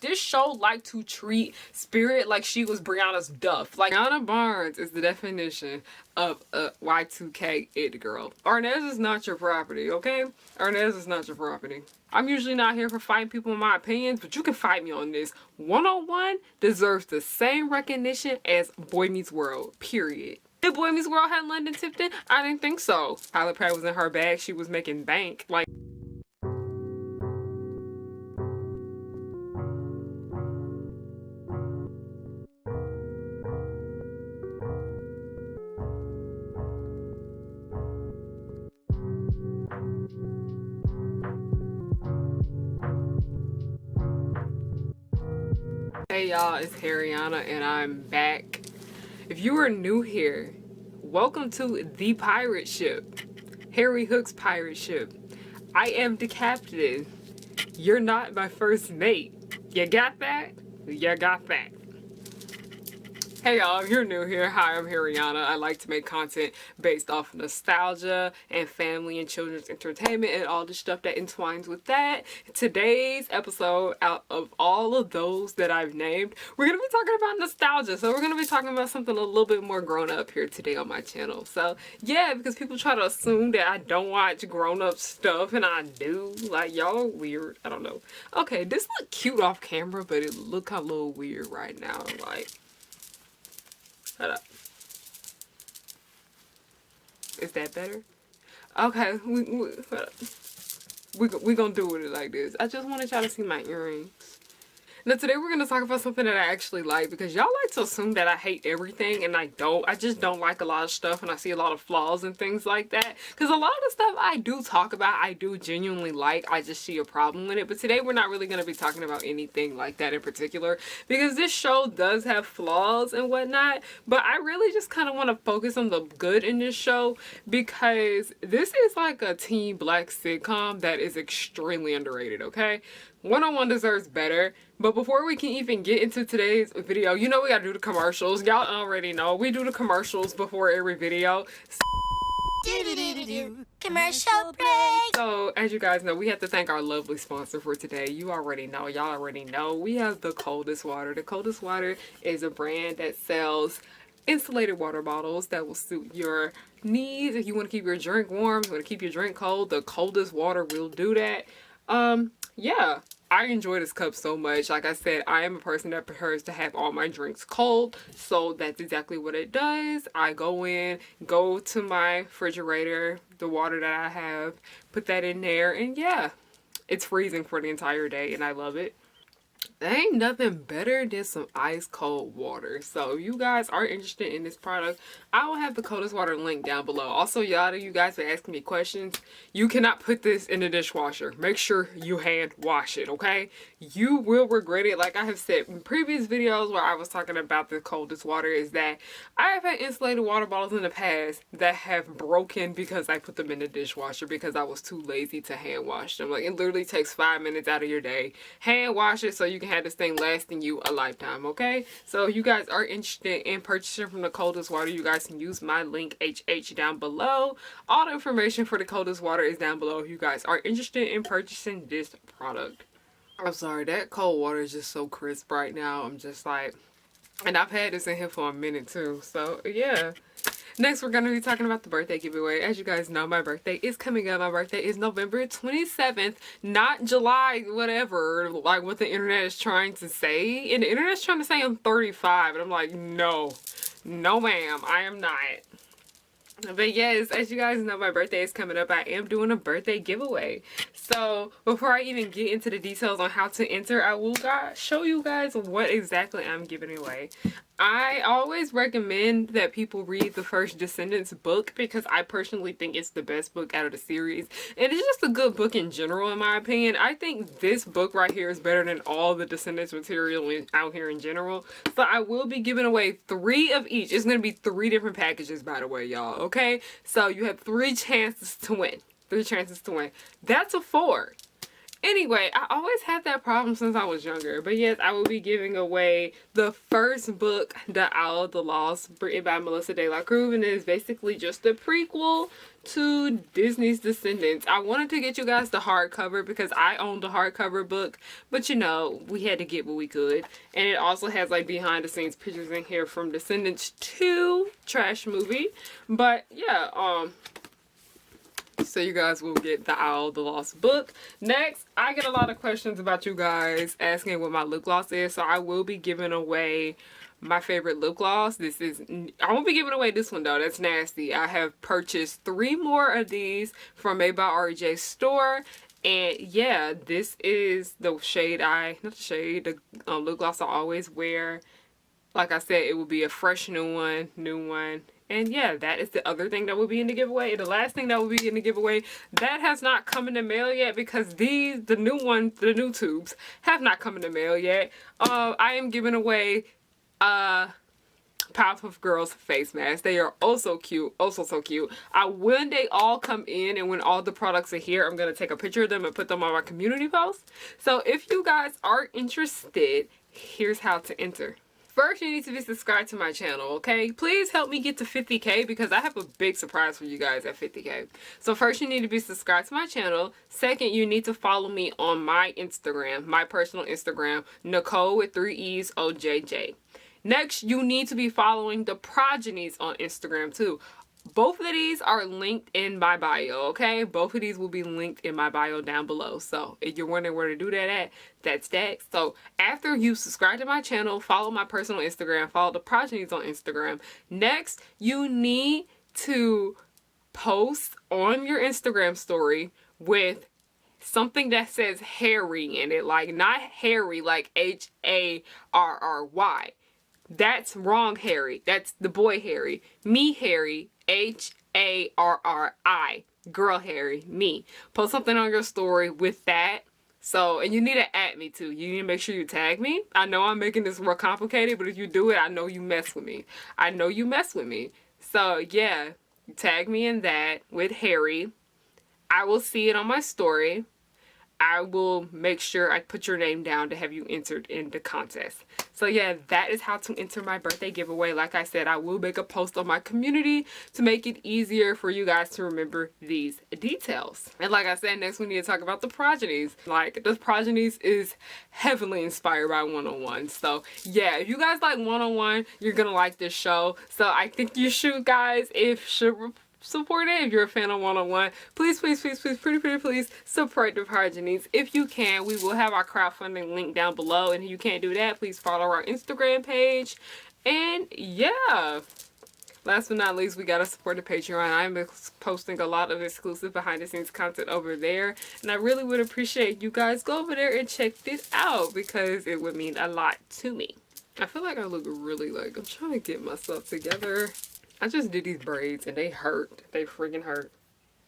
this show liked to treat Spirit like she was Brianna's duff. Like, Brianna Barnes is the definition of a Y2K it girl. Arnez is not your property, okay? Arnez is not your property. I'm usually not here for fighting people in my opinions, but you can fight me on this. 101 deserves the same recognition as Boy Meets World, period. Did Boy Meets World have London Tipton? I didn't think so. Tyler Perry was in her bag. She was making bank. Like, hey y'all, it's Harriyanna and I'm back. If you are new here, welcome to the pirate ship, Harry Hook's pirate ship. I am the captain. You're not my first mate. You got that? You got that. Hey y'all, if you're new here, hi, I'm Harriyanna. I like to make content based off nostalgia and family and children's entertainment and all the stuff that entwines with that. Today's episode, out of all of those that I've named, we're going to be talking about nostalgia. So we're going to be talking about something a little bit more grown up here today on my channel. So yeah, because people try to assume that I don't watch grown up stuff, and I do. Like, y'all are weird. I don't know. Okay, this look cute off camera, but it look a little weird right now. Like, hold up. Is that better? Okay, we gonna do it like this. I just wanted y'all to see my earrings. Now today we're gonna talk about something that I actually like, because y'all like to assume that I hate everything, and I don't. I just don't like a lot of stuff, and I see a lot of flaws and things like that. Because a lot of the stuff I do talk about, I do genuinely like. I just see a problem with it. But today we're not really gonna be talking about anything like that in particular, because this show does have flaws and whatnot. But I really just kind of want to focus on the good in this show, because this is like a teen black sitcom that is extremely underrated, okay? 101 deserves better. But before we can even get into today's video, you know we gotta do the commercials. Y'all already know we do the commercials before every video. Commercial break. So as you guys know, we have to thank our lovely sponsor for today. You already know, y'all already know, we have the Coldest Water. The Coldest Water is a brand that sells insulated water bottles that will suit your needs. If you want to keep your drink warm, you want to keep your drink cold, the Coldest Water will do that. Yeah, I enjoy this cup so much. Like I said, I am a person that prefers to have all my drinks cold, so that's exactly what it does. I go to my refrigerator, the water that I have, put that in there, and yeah, it's freezing for the entire day, and I love it. There ain't nothing better than some ice cold water. So if you guys are interested in this product, I will have the Coldest Water link down below. Also, y'all, you guys are asking me questions. You cannot put this in the dishwasher. Make sure you hand wash it, okay? You will regret it. Like I have said in previous videos where I was talking about the Coldest Water, is that I have had insulated water bottles in the past that have broken because I put them in the dishwasher because I was too lazy to hand wash them. Like, it literally takes 5 minutes out of your day. Hand wash it so you can have this thing lasting you a lifetime, okay? So if you guys are interested in purchasing from the Coldest Water, you guys can use my link HH down below. All the information for the Coldest Water is down below if you guys are interested in purchasing this product. I'm sorry, that cold water is just so crisp right now. I'm just like, and I've had this in here for a minute too, so yeah. Next, we're going to be talking about the birthday giveaway. As you guys know, my birthday is coming up. My birthday is November 27th, not July, whatever, like what the internet is trying to say. And the internet's trying to say I'm 35, and I'm like, no, ma'am, I am not. But yes, as you guys know, my birthday is coming up. I am doing a birthday giveaway. So before I even get into the details on how to enter, I will show you guys what exactly I'm giving away. I always recommend that people read the first Descendants book, because I personally think it's the best book out of the series. And it's just a good book in general, in my opinion. I think this book right here is better than all the Descendants material out here in general. So I will be giving away 3 of each. It's going to be 3 different packages, by the way, y'all. Okay? So you have 3 chances to win. 3 chances to win. That's a 4. Anyway, I always had that problem since I was younger. But yes, I will be giving away the first book, The Owl, the Lost, written by Melissa De La Cruz, and it is basically just the prequel to Disney's Descendants. I wanted to get you guys the hardcover because I owned the hardcover book, but you know, we had to get what we could. And it also has like behind the scenes pictures in here from Descendants 2, trash movie. But yeah, so you guys will get The Owl, the Lost book. Next, I get a lot of questions about you guys asking what my lip gloss is, so I will be giving away my favorite lip gloss. I won't be giving away this one though, that's nasty. I have purchased 3 more of these from Made by RJ store, and yeah, this is the shade the lip gloss I always wear. Like I said, it will be a fresh new one. And yeah, that is the other thing that will be in the giveaway. The last thing that will be in the giveaway, that has not come in the mail yet because the new tubes have not come in the mail yet. I am giving away Powerpuff Girls face masks. They are so cute, so cute. When they all come in and when all the products are here, I'm gonna take a picture of them and put them on my community post. So if you guys are interested, here's how to enter. First, you need to be subscribed to my channel, okay? Please help me get to 50K because I have a big surprise for you guys at 50K. So first, you need to be subscribed to my channel. Second, you need to follow me on my Instagram, my personal Instagram, Nicole with 3 E's OJJ. Next, you need to be following the Progenies on Instagram too. Both of these are linked in my bio, okay? Both of these will be linked in my bio down below. So if you're wondering where to do that at, that's that. So after you subscribe to my channel, follow my personal Instagram, follow the Progenies on Instagram. Next, you need to post on your Instagram story with something that says Harry in it. Like not Harry, like Harry. That's wrong, Harry. That's the boy Harry. Me, Harry. Harri. Girl Harry. Me. Post something on your story with that. So, and you need to at me too. You need to make sure you tag me. I know I'm making this real complicated, but if you do it, I know you mess with me. I know you mess with me. So, yeah. Tag me in that with Harry. I will see it on my story. I will make sure I put your name down to have you entered in the contest. So yeah, that is how to enter my birthday giveaway. Like I said, I will make a post on my community to make it easier for you guys to remember these details. And like I said, next we need to talk about the Progenies. Like, the Progenies is heavily inspired by 101. So yeah, if you guys like 101, you're gonna like this show. So I think you should, guys, support it. If you're a fan of 101, please please support the Progenies if you can. We will have our crowdfunding link down below, and if you can't do that, please follow our Instagram page. And yeah, last but not least, we gotta support the Patreon. I'm posting a lot of exclusive behind the scenes content over there, and I really would appreciate you guys go over there and check this out because it would mean a lot to me. I feel like I look really, like, I'm trying to get myself together. I just did these braids and they hurt. They freaking hurt.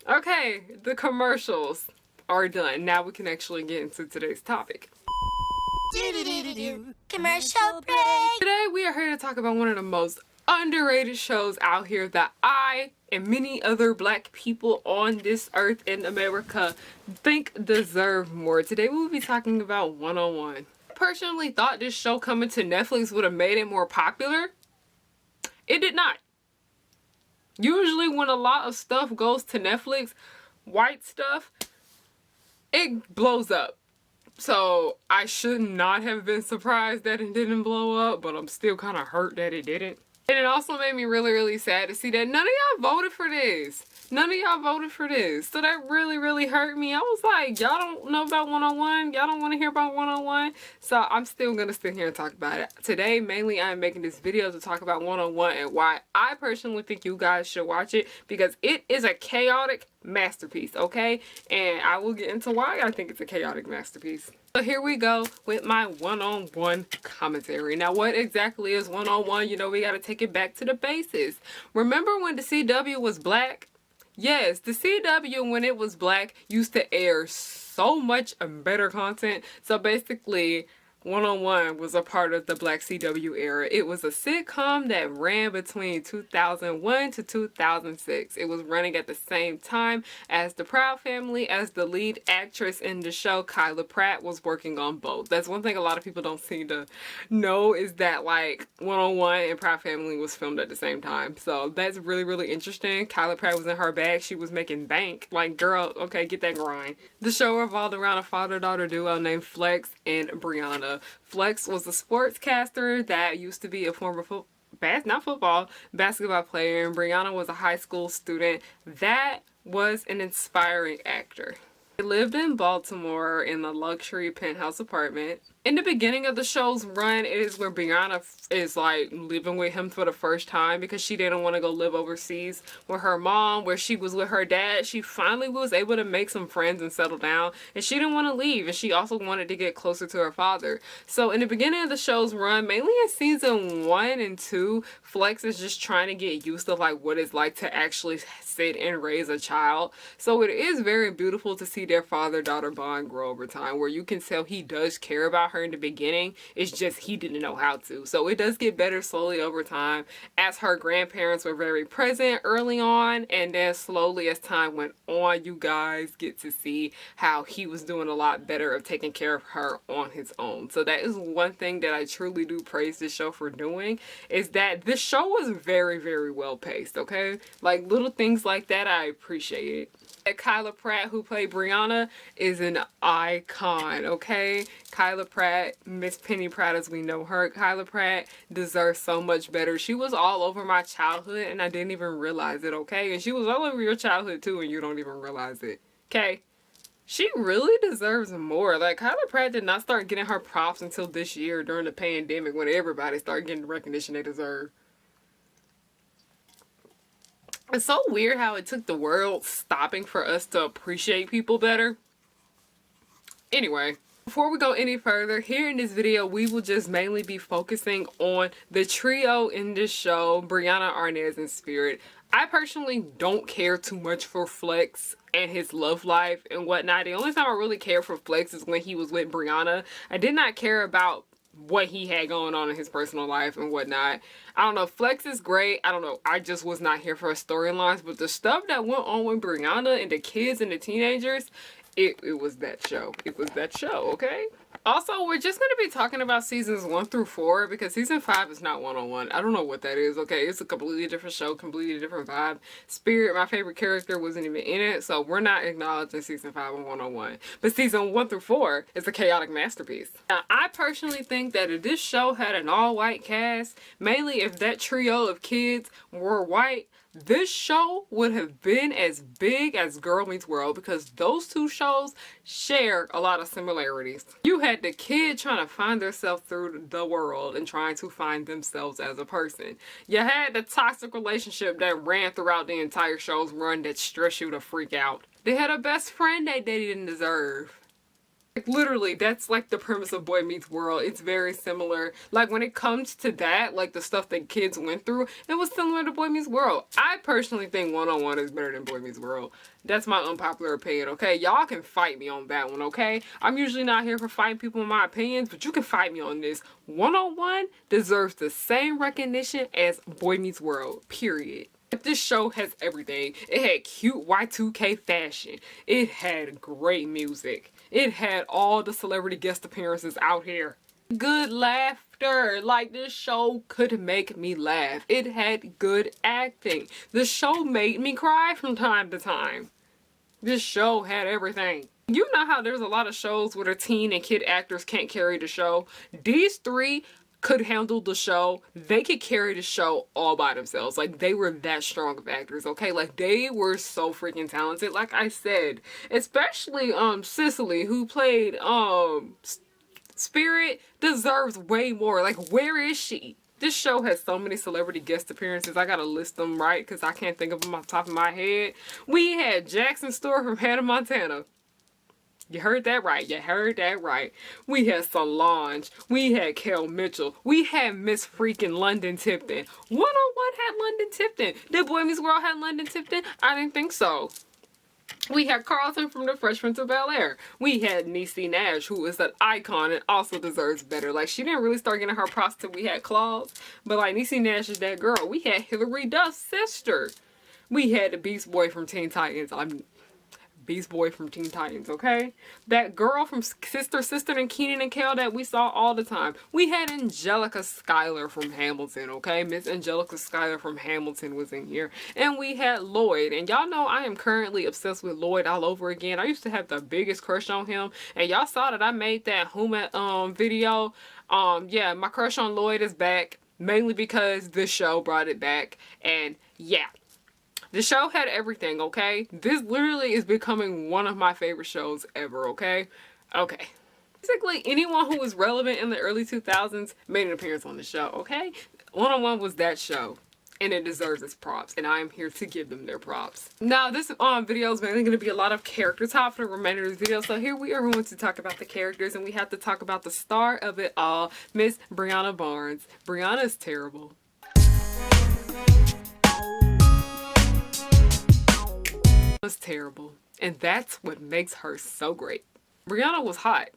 Okay, the commercials are done. Now we can actually get into today's topic. Commercial break. Today we are here to talk about one of the most underrated shows out here that I and many other black people on this earth in America think deserve more. Today we will be talking about 101. I personally thought this show coming to Netflix would have made it more popular. It did not. Usually when a lot of stuff goes to Netflix, white stuff, it blows up. So I should not have been surprised that it didn't blow up, but I'm still kind of hurt that it didn't. And it also made me really, really sad to see that none of y'all voted for this. None of y'all voted for this. So that really, really hurt me. I was like, y'all don't know about 101? Y'all don't want to hear about 101? So I'm still going to sit here and talk about it. Today, mainly I'm making this video to talk about 101 and why I personally think you guys should watch it, because it is a chaotic masterpiece, okay? And I will get into why I think it's a chaotic masterpiece. So here we go with my 101 commentary. Now, what exactly is 101? You know, we got to take it back to the basis. Remember when the CW was black? Yes, the CW, when it was black, used to air so much better content. So basically, 101 was a part of the Black CW era. It was a sitcom that ran between 2001 to 2006. It was running at the same time as The Proud Family, as the lead actress in the show, Kyla Pratt, was working on both. That's one thing a lot of people don't seem to know, is that like 101 and Proud Family was filmed at the same time. So that's really, really interesting. Kyla Pratt was in her bag. She was making bank. Like, girl, okay, get that grind. The show revolved around a father-daughter duo named Flex and Brianna. Flex was a sportscaster that used to be a former basketball player, and Brianna was a high school student that was an inspiring actor. They lived in Baltimore in a luxury penthouse apartment. In the beginning of the show's run, it is where Brianna is like living with him for the first time because she didn't want to go live overseas with her mom, where she was with her dad. She finally was able to make some friends and settle down, and she didn't want to leave, and she also wanted to get closer to her father. So in the beginning of the show's run, mainly in season 1 and 2, Flex is just trying to get used to like what it's like to actually sit and raise a child. So it is very beautiful to see their father-daughter bond grow over time, where you can tell he does care about her in the beginning. It's just he didn't know how to. So it does get better slowly over time, as her grandparents were very present early on, and then slowly as time went on, you guys get to see how he was doing a lot better of taking care of her on his own. So that is one thing that I truly do praise this show for doing, is that this show was very, very well paced, okay? Like little things like that, I appreciate it. Kyla Pratt, who played Brianna, is an icon, okay? Kyla Pratt, Miss Penny Pratt as we know her, Kyla Pratt deserves so much better. She was all over my childhood and I didn't even realize it, okay? And she was all over your childhood too and you don't even realize it, okay? She really deserves more. Like, Kyla Pratt did not start getting her props until this year during the pandemic, when everybody started getting the recognition they deserve. It's so weird how it took the world stopping for us to appreciate people better. Anyway, before we go any further, here in this video, we will just mainly be focusing on the trio in this show, Brianna, Arnez, and Spirit. I personally don't care too much for Flex and his love life and whatnot. The only time I really care for Flex is when he was with Brianna. I did not care about what he had going on in his personal life and whatnot. I don't know, Flex is great. I don't know, I just was not here for his storylines, but the stuff that went on with Brianna and the kids and the teenagers, it was that show. It was that show, okay? Also, we're just going to be talking about seasons 1 through 4 because season 5 is not 101. I don't know what that is, okay? It's a completely different show, completely different vibe. Spirit, my favorite character, wasn't even in it, so we're not acknowledging season 5 and 101. But season 1 through 4 is a chaotic masterpiece. Now, I personally think that if this show had an all-white cast, mainly if that trio of kids were white, this show would have been as big as Girl Meets World because those two shows share a lot of similarities. You had the kid trying to find themselves through the world and trying to find themselves as a person. You had the toxic relationship that ran throughout the entire show's run that stressed you to freak out. They had a best friend that they didn't deserve. Like, literally, that's like the premise of Boy Meets World. It's very similar. Like, when it comes to that, like the stuff that kids went through, it was similar to Boy Meets World. I personally think 101 is better than Boy Meets World. That's my unpopular opinion, okay? Y'all can fight me on that one, okay? I'm usually not here for fighting people in my opinions, but you can fight me on this. 101 deserves the same recognition as Boy Meets World, period. This show has everything. It had cute Y2K fashion. It had great music. It had all the celebrity guest appearances out here. Good laughter. Like, this show could make me laugh. It had good acting. The show made me cry from time to time. This show had everything. You know how there's a lot of shows where the teen and kid actors can't carry the show? These three could handle the show. They could carry the show all by themselves. Like, they were that strong of actors, okay? Like, they were so freaking talented. Like I said, especially Cicely, who played Spirit, deserves way more. Like, where is she? This show has so many celebrity guest appearances. I gotta list them right because I can't think of them off the top of my head. We had Jackson Stewart from Hannah Montana. You heard that right. You heard that right. We had Solange. We had Kel Mitchell. We had Miss freaking London Tipton. 101 had London Tipton. Did Boy Meets World have London Tipton? I didn't think so. We had Carlton from The Fresh Prince of Bel-Air. We had Niecy Nash, who is an icon and also deserves better. Like, she didn't really start getting her props till we had Claus. But, like, Niecy Nash is that girl. We had Hilary Duff's sister. We had the Beast Boy from Teen Titans. Beast Boy from Teen Titans, okay? That girl from Sister and Kenan and Kel that we saw all the time. We had Angelica Schuyler from Hamilton, okay? Miss Angelica Schuyler from Hamilton was in here. And we had Lloyd. And y'all know I am currently obsessed with Lloyd all over again. I used to have the biggest crush on him. And y'all saw that I made that Huma video. Yeah, my crush on Lloyd is back. Mainly because this show brought it back. And yeah. The show had everything, okay? This literally is becoming one of my favorite shows ever, okay? Okay. Basically, anyone who was relevant in the early 2000s made an appearance on the show, okay? One-on-One was that show, and it deserves its props, and I am here to give them their props. Now, this video is mainly going to be a lot of character talk for the remainder of this video, so here we are going to talk about the characters, and we have to talk about the star of it all, Miss Brianna Barnes. Brianna is terrible. Was terrible, and that's what makes her so great. Brianna was hot.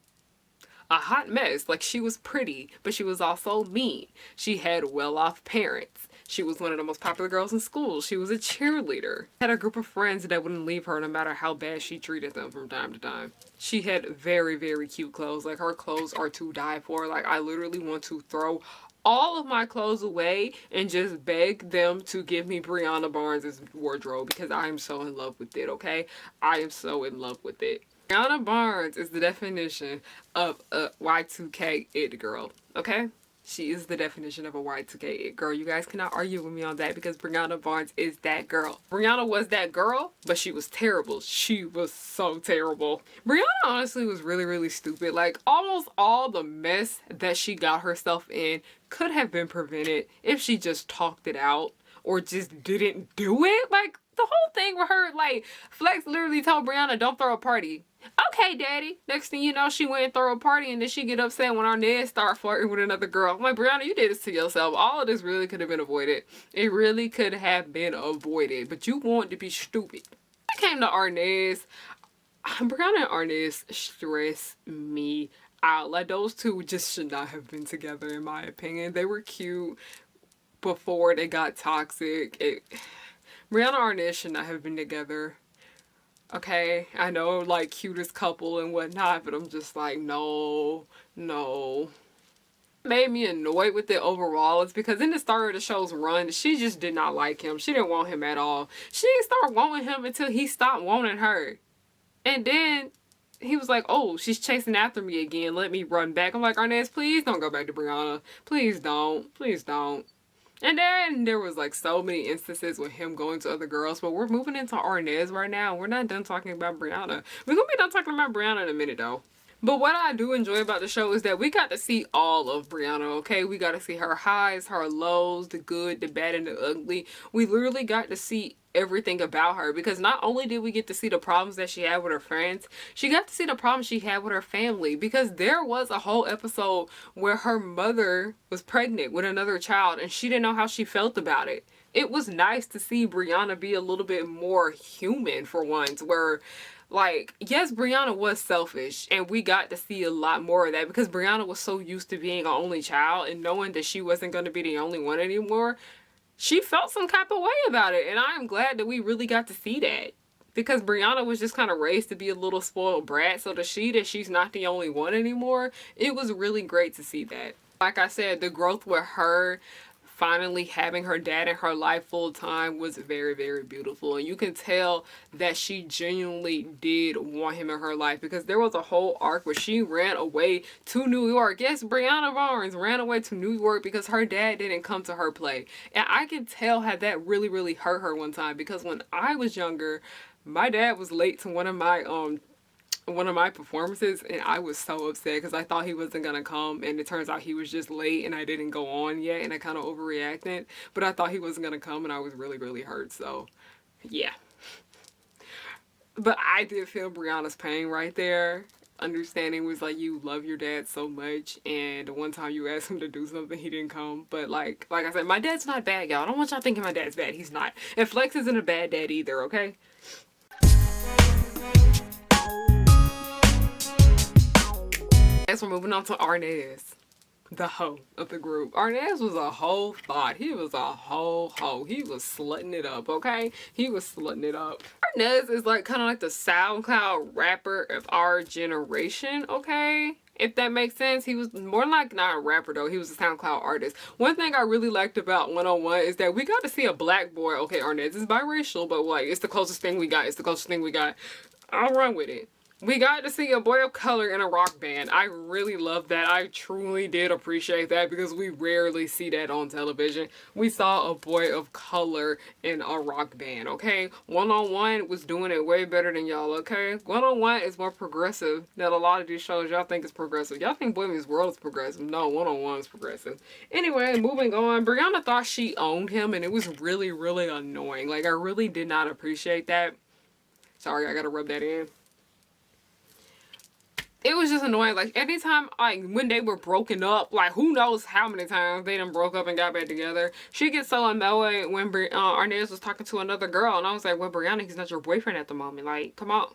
A hot mess. Like, she was pretty, but she was also mean. She had well-off parents. She was one of the most popular girls in school. She was a cheerleader. Had a group of friends that wouldn't leave her no matter how bad she treated them from time to time. She had very, very cute clothes. Like, her clothes are to die for. Like, I literally want to throw all of my clothes away and just beg them to give me Brianna Barnes' wardrobe because I am so in love with it, okay? I am so in love with it. Brianna Barnes is the definition of a Y2K it girl, okay? She is the definition of a Y2K it girl. You guys cannot argue with me on that because Brianna Barnes is that girl. Brianna was that girl, but she was terrible. She was so terrible. Brianna honestly was really, really stupid. Like, almost all the mess that she got herself in could have been prevented if she just talked it out or just didn't do it. Like, the whole thing with her, like, Flex literally told Brianna, don't throw a party. Okay, daddy. Next thing you know, she went and threw a party, and then she get upset when Arnez start flirting with another girl. I'm like, Brianna, you did this to yourself. All of this really could have been avoided. It really could have been avoided, but you want to be stupid. When it came to Arnez, Brianna and Arnez stress me out. Like, those two just should not have been together, in my opinion. They were cute before they got toxic. Brianna and Arnez should not have been together. Okay, I know, like, cutest couple and whatnot, but I'm just like, no. Made me annoyed with it overall is because in the start of the show's run, she just did not like him. She didn't want him at all. She didn't start wanting him until he stopped wanting her. And then he was like, oh, she's chasing after me again. Let me run back. I'm like, Arnez, please don't go back to Brianna. Please don't. Please don't. And then there was like so many instances with him going to other girls, but we're moving into Arnez right now. We're not done talking about Brianna. We're gonna be done talking about Brianna in a minute though. But what I do enjoy about the show is that we got to see all of Brianna, okay? We got to see her highs, her lows, the good, the bad, and the ugly. We literally got to see everything about her because not only did we get to see the problems that she had with her friends, she got to see the problems she had with her family because there was a whole episode where her mother was pregnant with another child and she didn't know how she felt about it. It was nice to see Brianna be a little bit more human for once, where, like, yes, Brianna was selfish, and we got to see a lot more of that because Brianna was so used to being an only child and knowing that she wasn't going to be the only one anymore. She felt some type of way about it, and I am glad that we really got to see that because Brianna was just kind of raised to be a little spoiled brat, so to see that she's not the only one anymore, it was really great to see that. Like I said, the growth with her finally having her dad in her life full time was very, very beautiful. And you can tell that she genuinely did want him in her life because there was a whole arc where she ran away to New York. Yes, Brianna Barnes ran away to New York because her dad didn't come to her play. And I can tell how that really, really hurt her one time because when I was younger, my dad was late to one of my performances and I was so upset because I thought he wasn't gonna come and it turns out he was just late and I didn't go on yet and I kind of overreacted, but I thought he wasn't gonna come and I was really, really hurt. So yeah, but I did feel Brianna's pain right there. Understanding was like, you love your dad so much and the one time you asked him to do something he didn't come. But like I said, my dad's not bad, y'all. I don't want y'all thinking my dad's bad. He's not. And Flex isn't a bad dad either, okay? Next, we're moving on to Arnez, the hoe of the group. Arnez was a whole thought. He was a whole hoe. He was slutting it up, okay? He was slutting it up. Arnez is like kind of like the SoundCloud rapper of our generation, okay? If that makes sense. He was more like not a rapper though. He was a SoundCloud artist. One thing I really liked about 101 is that we got to see a black boy. Okay, Arnez is biracial, but like it's the closest thing we got. It's the closest thing we got. I'll run with it. We got to see a boy of color in a rock band. I really love that. I truly did appreciate that because we rarely see that on television. We saw a boy of color in a rock band, okay? 101 was doing it way better than y'all, okay? 101 is more progressive than a lot of these shows y'all think is progressive. Y'all think Boy Meets World is progressive. No, 101 is progressive. Anyway, moving on. Brianna thought she owned him and it was really, really annoying. Like, I really did not appreciate that. Sorry, I gotta rub that in. It was just annoying. Like, anytime, like, when they were broken up, like, who knows how many times they done broke up and got back together. She gets so annoyed when Arnez was talking to another girl. And I was like, well, Brianna, he's not your boyfriend at the moment. Like, come on.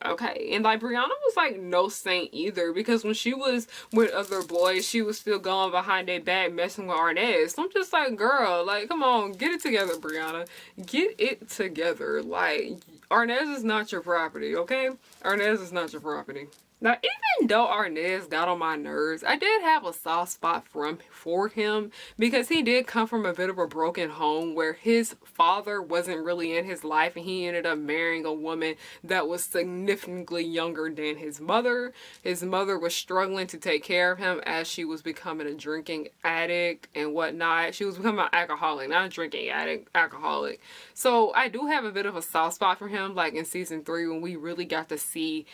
Okay. And, like, Brianna was, like, no saint either. Because when she was with other boys, she was still going behind their back messing with Arnez. So I'm just like, girl, like, come on. Get it together, Brianna. Get it together. Like, Arnez is not your property, okay? Arnez is not your property. Now, even though Arnez got on my nerves, I did have a soft spot for him because he did come from a bit of a broken home where his father wasn't really in his life and he ended up marrying a woman that was significantly younger than his mother. His mother was struggling to take care of him as she was becoming a drinking addict and whatnot. She was becoming an alcoholic, not a drinking addict, alcoholic. So I do have a bit of a soft spot for him, like in season 3 when we really got to see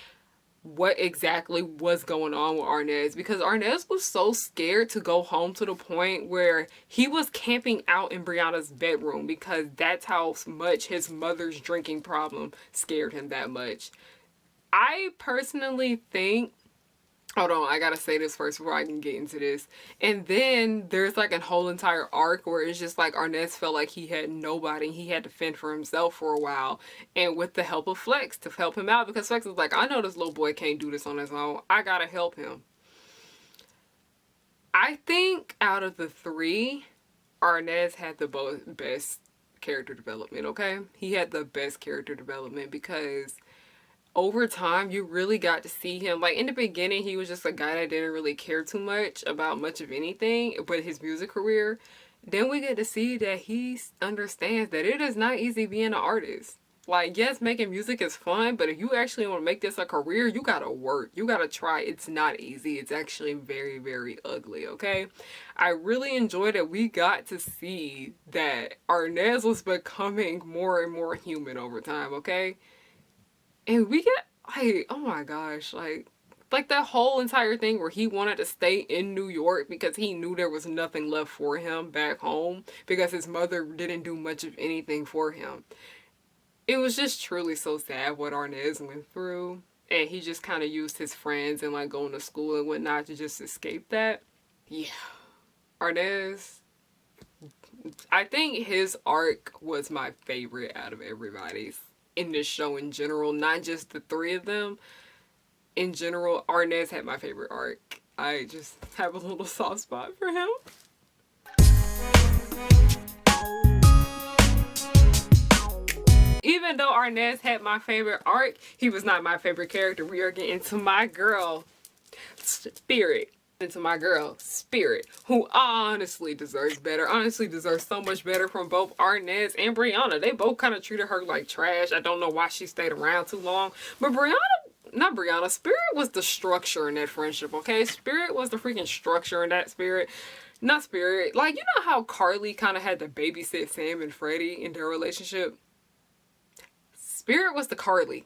what exactly was going on with Arnez, because Arnez was so scared to go home to the point where he was camping out in Brianna's bedroom because that's how much his mother's drinking problem scared him that much. I personally think, hold on, I gotta say this first before I can get into this. And then there's like a whole entire arc where it's just like Arnez felt like he had nobody. He had to fend for himself for a while. And with the help of Flex to help him out, because Flex was like, I know this little boy can't do this on his own. I gotta help him. I think out of the 3, Arnez had the best character development, okay? He had the best character development because over time, you really got to see him. Like, in the beginning, he was just a guy that didn't really care too much about much of anything but his music career. Then we get to see that he understands that it is not easy being an artist. Like, yes, making music is fun, but if you actually want to make this a career, you gotta work. You gotta try. It's not easy. It's actually very, very ugly, okay? I really enjoyed that we got to see that Arnez was becoming more and more human over time, okay? And we get, like, oh my gosh, like that whole entire thing where he wanted to stay in New York because he knew there was nothing left for him back home because his mother didn't do much of anything for him. It was just truly so sad what Arnez went through. And he just kind of used his friends and, like, going to school and whatnot to just escape that. Yeah. Arnez, I think his arc was my favorite out of everybody's in this show in general, not just the 3 of them. In general, Arnez had my favorite arc. I just have a little soft spot for him. Even though Arnez had my favorite arc, he was not my favorite character. We are getting to my girl, Spirit. Into my girl, Spirit, who honestly deserves better. Honestly deserves so much better from both Arnez and Brianna. They both kind of treated her like trash. I don't know why she stayed around too long. But Spirit was the structure in that friendship, okay? Spirit was the freaking structure in that Spirit. Not Spirit. Like, you know how Carly kind of had to babysit Sam and Freddie in their relationship? Spirit was the Carly.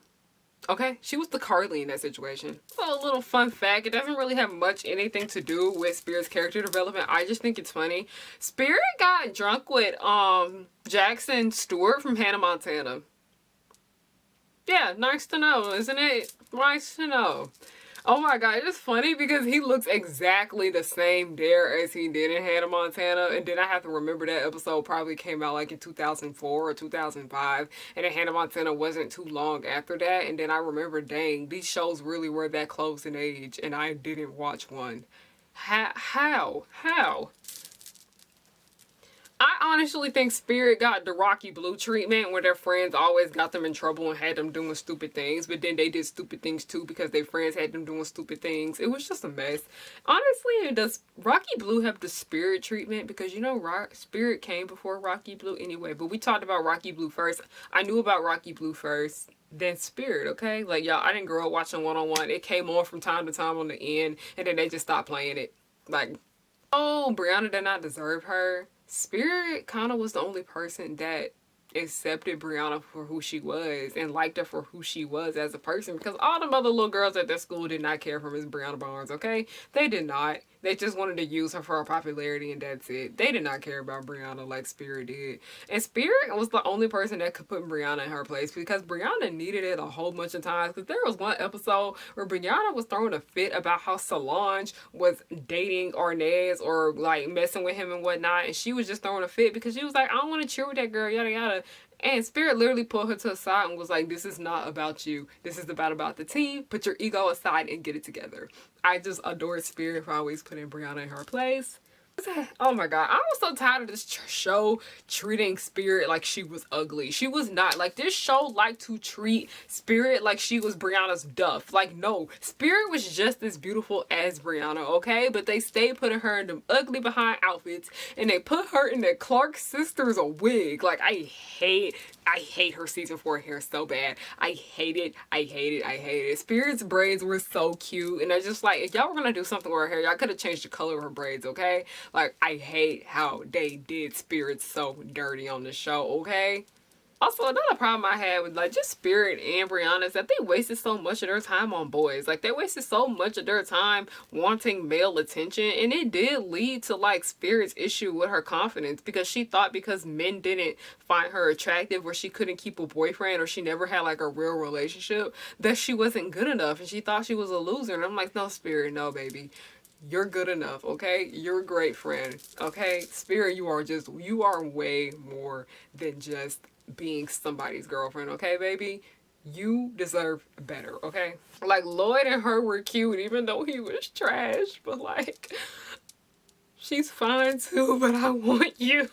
Okay, she was the Carly in that situation. So a little fun fact, it doesn't really have much anything to do with Spirit's character development. I just think it's funny. Spirit got drunk with Jackson Stewart from Hannah Montana. Yeah, nice to know, isn't it? Nice to know. Oh my god, it's funny because he looks exactly the same there as he did in Hannah Montana. And then I have to remember that episode probably came out like in 2004 or 2005. And then Hannah Montana wasn't too long after that. And then I remember, dang, these shows really were that close in age. And I didn't watch one. How? I honestly think Spirit got the Rocky Blue treatment where their friends always got them in trouble and had them doing stupid things, but then they did stupid things too because their friends had them doing stupid things. It was just a mess. Honestly, does Rocky Blue have the Spirit treatment? Because you know, Spirit came before Rocky Blue anyway, but we talked about Rocky Blue first. I knew about Rocky Blue first, then Spirit, okay? Like, y'all, I didn't grow up watching One-on-One. It came on from time to time on the end, and then they just stopped playing it. Like, oh, Brianna did not deserve her. Spirit kind of was the only person that accepted Brianna for who she was and liked her for who she was as a person, because all the other little girls at their school did not care for Miss Brianna Barnes, okay? They did not. They just wanted to use her for her popularity and that's it. They did not care about Brianna like Spirit did. And Spirit was the only person that could put Brianna in her place because Brianna needed it a whole bunch of times. Because there was one episode where Brianna was throwing a fit about how Solange was dating Arnaz or like messing with him and whatnot. And she was just throwing a fit because she was like, I don't want to cheer with that girl, yada yada. And Spirit literally pulled her to the side and was like, this is not about you. This is about the team. Put your ego aside and get it together. I just adore Spirit for always putting Brianna in her place. Oh my god, I was so tired of this show treating Spirit like she was ugly. She was not. Like, this show liked to treat Spirit like she was Brianna's duff. Like, no, Spirit was just as beautiful as Brianna, okay? But they stayed putting her in them ugly behind outfits, and they put her in the Clark sisters a wig. Like, I hate her season 4 hair so bad. I hate it. Spirit's braids were so cute, and I just like, if y'all were gonna do something with her hair, y'all could have changed the color of her braids, okay? Like, I hate how they did Spirit so dirty on the show, okay? Also, another problem I had with like just Spirit and Brianna is that they wasted so much of their time on boys. Like, they wasted so much of their time wanting male attention, and it did lead to like Spirit's issue with her confidence because she thought because men didn't find her attractive or she couldn't keep a boyfriend or she never had like a real relationship that she wasn't good enough, and she thought she was a loser. And I'm like, no, Spirit, no, baby. You're good enough, okay? You're a great friend, okay? Spirit, you are way more than just being somebody's girlfriend, okay, baby? You deserve better, okay? Like, Lloyd and her were cute, even though he was trash, but like, she's fine too, but I want you.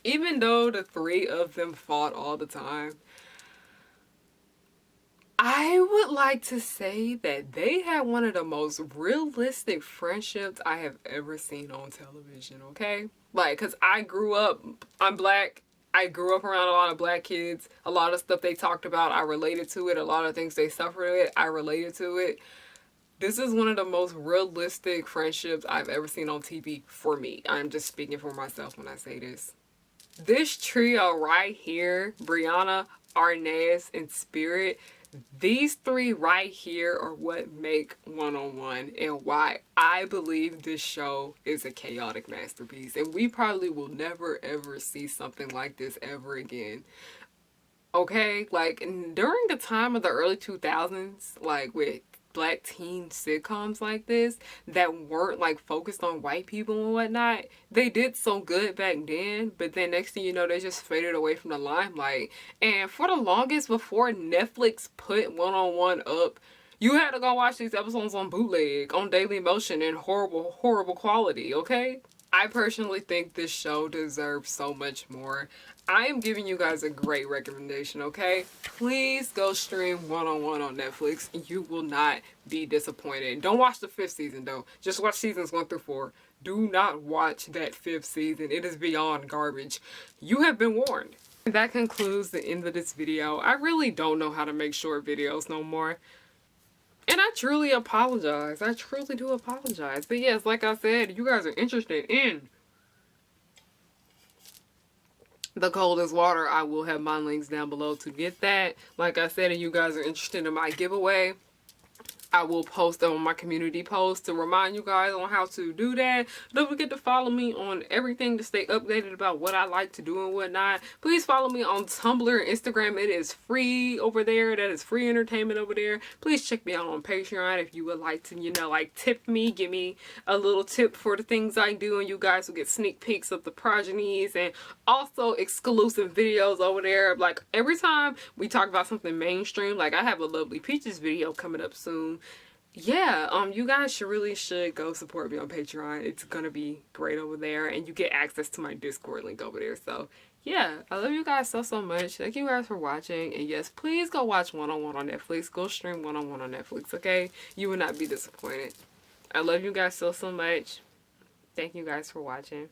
Even though the three of them fought all the time, I would like to say that they had one of the most realistic friendships I have ever seen on television, okay? Like, because I'm black. I grew up around a lot of black kids. A lot of stuff they talked about, I related to it. A lot of things they suffered with, I related to it. This is one of the most realistic friendships I've ever seen on TV for me. I'm just speaking for myself when I say this. This trio right here, Brianna, Arnaz, and Spirit, these three right here are what make One-on-One and why I believe this show is a chaotic masterpiece. And we probably will never ever see something like this ever again. Okay? Like, during the time of the early 2000s, like with black teen sitcoms like this that weren't like focused on white people and whatnot, they did so good back then, but then next thing you know, they just faded away from the limelight. And for the longest, before Netflix put One-on-One up, you had to go watch these episodes on bootleg, on Daily Motion, in horrible quality, okay? I personally think this show deserves so much more. I am giving you guys a great recommendation, okay? Please go stream One-on-One on Netflix. You will not be disappointed. Don't watch the 5th season, though. Just watch seasons 1 through 4. Do not watch that 5th season. It is beyond garbage. You have been warned. That concludes the end of this video. I really don't know how to make short videos no more. And I truly apologize. I truly do apologize. But yes, like I said, you guys are interested in The Coldest Water. I will have my links down below to get that. Like I said, and you guys are interested in my giveaway. I will post on my community post to remind you guys on how to do that. Don't forget to follow me on everything to stay updated about what I like to do and whatnot. Please follow me on Tumblr and Instagram. It is free over there. That is free entertainment over there. Please check me out on Patreon if you would like to, you know, like tip me, give me a little tip for the things I do, and you guys will get sneak peeks of the progenies and also exclusive videos over there. Like every time we talk about something mainstream, like I have a Lovely Peaches video coming up soon. Yeah, you guys should go support me on Patreon. It's gonna be great over there, and you get access to my Discord link over there. So yeah, I love you guys so much. Thank you guys for watching, and yes, please go watch 101 on Netflix. Go stream 101 on Netflix, okay? You will not be disappointed. I love you guys so much. Thank you guys for watching.